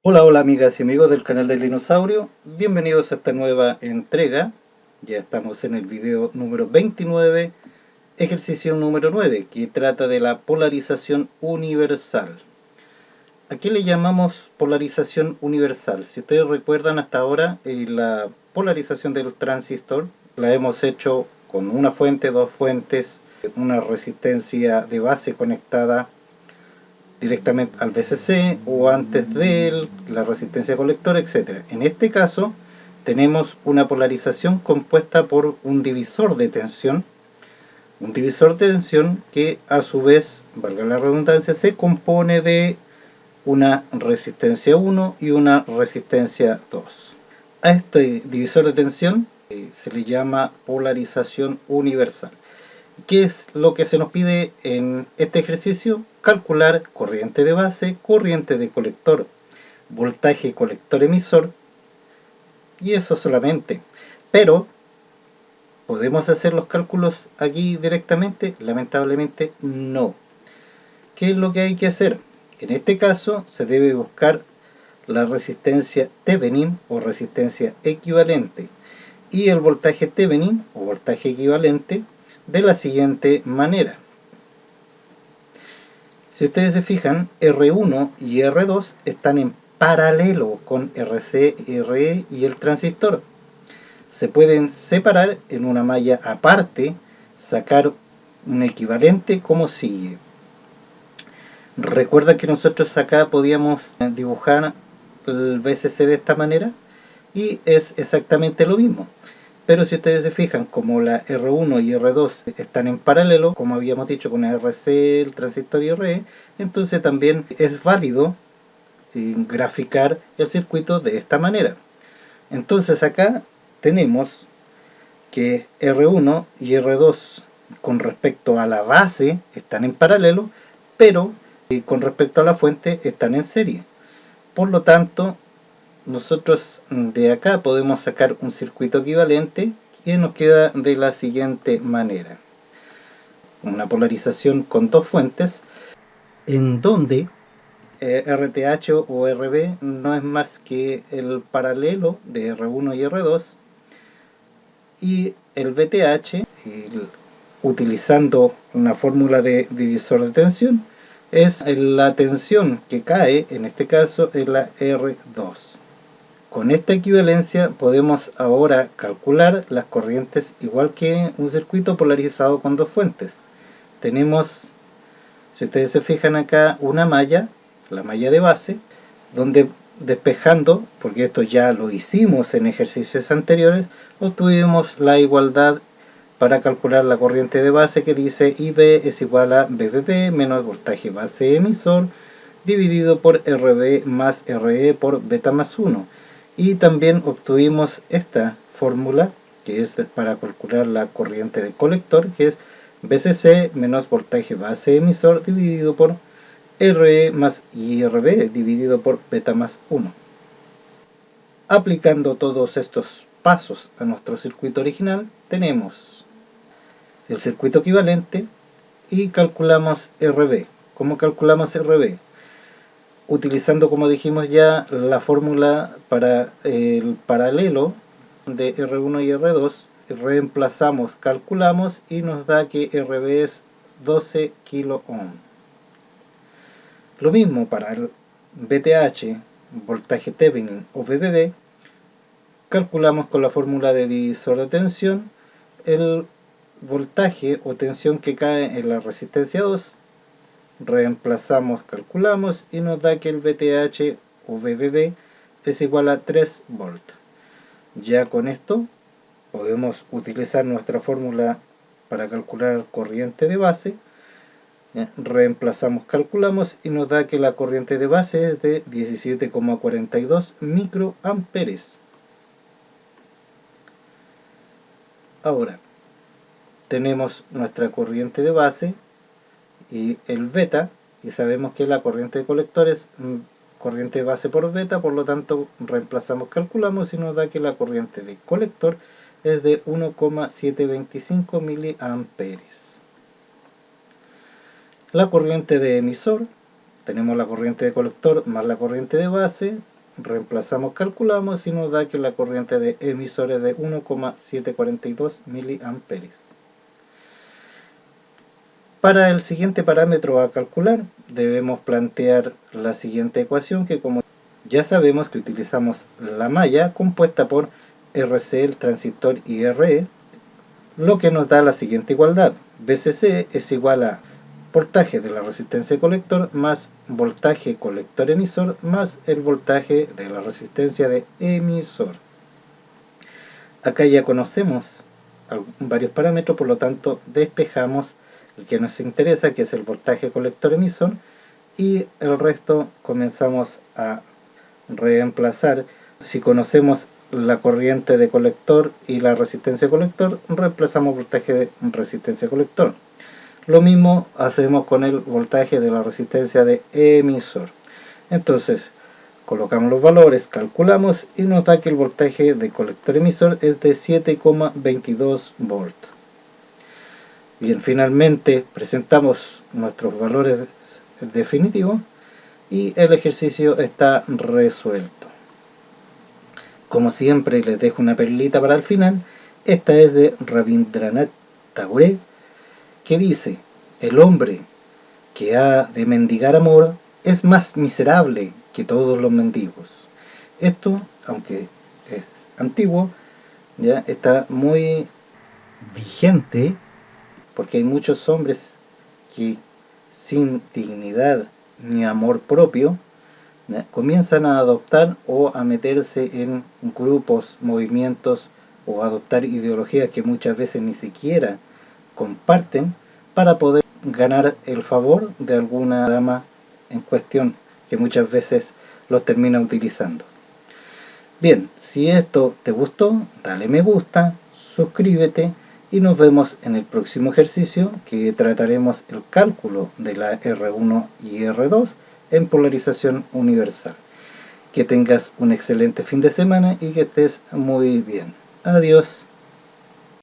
Hola, hola amigas y amigos del canal del dinosaurio, bienvenidos a esta nueva entrega. Ya estamos en el video número 29, ejercicio número 9, que trata de la polarización universal. ¿A qué le llamamos polarización universal? Si ustedes recuerdan, hasta ahora la polarización del transistor la hemos hecho con una fuente, dos fuentes, una resistencia de base conectada directamente al VCC o antes de él, la resistencia colector, etc. En este caso tenemos una polarización compuesta por un divisor de tensión que a su vez, valga la redundancia, se compone de una resistencia 1 y una resistencia 2. A este divisor de tensión se le llama polarización universal. ¿Qué es lo que se nos pide en este ejercicio? Calcular corriente de base, corriente de colector, voltaje colector emisor, y eso solamente. Pero, ¿podemos hacer los cálculos aquí directamente? Lamentablemente no. ¿Qué es lo que hay que hacer? En este caso se debe buscar la resistencia Thevenin o resistencia equivalente y el voltaje Thevenin o voltaje equivalente de la siguiente manera. Si ustedes se fijan, R1 y R2 están en paralelo con RC, RE y el transistor. Se pueden separar en una malla aparte, sacar un equivalente como sigue. Recuerda que nosotros acá podíamos dibujar el VCC de esta manera y es exactamente lo mismo. Pero si ustedes se fijan, como la R1 y R2 están en paralelo, como habíamos dicho con RC, el transistor y RE, entonces también es válido graficar el circuito de esta manera. Entonces acá tenemos que R1 y R2 con respecto a la base están en paralelo, pero con respecto a la fuente están en serie. Por lo tanto, nosotros de acá podemos sacar un circuito equivalente que nos queda de la siguiente manera. Una polarización con dos fuentes en donde RTH o RB no es más que el paralelo de R1 y R2 y el VTH, utilizando una fórmula de divisor de tensión, es la tensión que cae, en este caso, en la R2. Con esta equivalencia podemos ahora calcular las corrientes igual que un circuito polarizado con dos fuentes. Tenemos, si ustedes se fijan acá, una malla, la malla de base, donde despejando, porque esto ya lo hicimos en ejercicios anteriores, obtuvimos la igualdad para calcular la corriente de base que dice IB es igual a BBB menos voltaje base emisor dividido por RB más RE por beta más 1. Y también obtuvimos esta fórmula que es para calcular la corriente de colector, que es BCC menos voltaje base emisor dividido por RE más IRB dividido por beta más 1. Aplicando todos estos pasos a nuestro circuito original, tenemos el circuito equivalente y calculamos RB. ¿Cómo calculamos RB? Utilizando, como dijimos ya, la fórmula para el paralelo de R1 y R2, reemplazamos, calculamos y nos da que RB es 12 kilo ohm. Lo mismo para el VTH, voltaje Thevenin o VBB, calculamos con la fórmula de divisor de tensión el voltaje o tensión que cae en la resistencia 2, reemplazamos, calculamos y nos da que el VTH o VBB es igual a 3 volts. Ya con esto podemos utilizar nuestra fórmula para calcular corriente de base. Reemplazamos, calculamos y nos da que la corriente de base es de 17,42 microamperes. Ahora tenemos nuestra corriente de base y el beta, y sabemos que la corriente de colector es corriente de base por beta, por lo tanto reemplazamos, calculamos y nos da que la corriente de colector es de 1,725 miliamperes. La corriente de emisor, tenemos la corriente de colector más la corriente de base, reemplazamos, calculamos y nos da que la corriente de emisor es de 1,742 miliamperes. Para el siguiente parámetro a calcular, debemos plantear la siguiente ecuación, que como ya sabemos que utilizamos la malla compuesta por RC, el transistor, y RE, lo que nos da la siguiente igualdad. VCC es igual a voltaje de la resistencia colector más voltaje colector emisor más el voltaje de la resistencia de emisor. Acá ya conocemos varios parámetros, por lo tanto despejamos el que nos interesa, que es el voltaje colector emisor, y el resto comenzamos a reemplazar. Si conocemos la corriente de colector y la resistencia colector, reemplazamos voltaje de resistencia colector. Lo mismo hacemos con el voltaje de la resistencia de emisor. Entonces colocamos los valores, calculamos y nos da que el voltaje de colector emisor es de 7,22 volts. Bien, finalmente presentamos nuestros valores definitivos y el ejercicio está resuelto. Como siempre, les dejo una perlita para el final. Esta es de Rabindranath Tagore, que dice: el hombre que ha de mendigar amor es más miserable que todos los mendigos. Esto, aunque es antiguo, ya está muy vigente, porque hay muchos hombres que sin dignidad ni amor propio, ¿ya?, comienzan a adoptar o a meterse en grupos, movimientos, o adoptar ideologías que muchas veces ni siquiera comparten, para poder ganar el favor de alguna dama en cuestión, que muchas veces los termina utilizando. Bien, si esto te gustó, dale me gusta, suscríbete y nos vemos en el próximo ejercicio, que trataremos el cálculo de la R1 y R2 en polarización universal. Que tengas un excelente fin de semana y que estés muy bien. Adiós.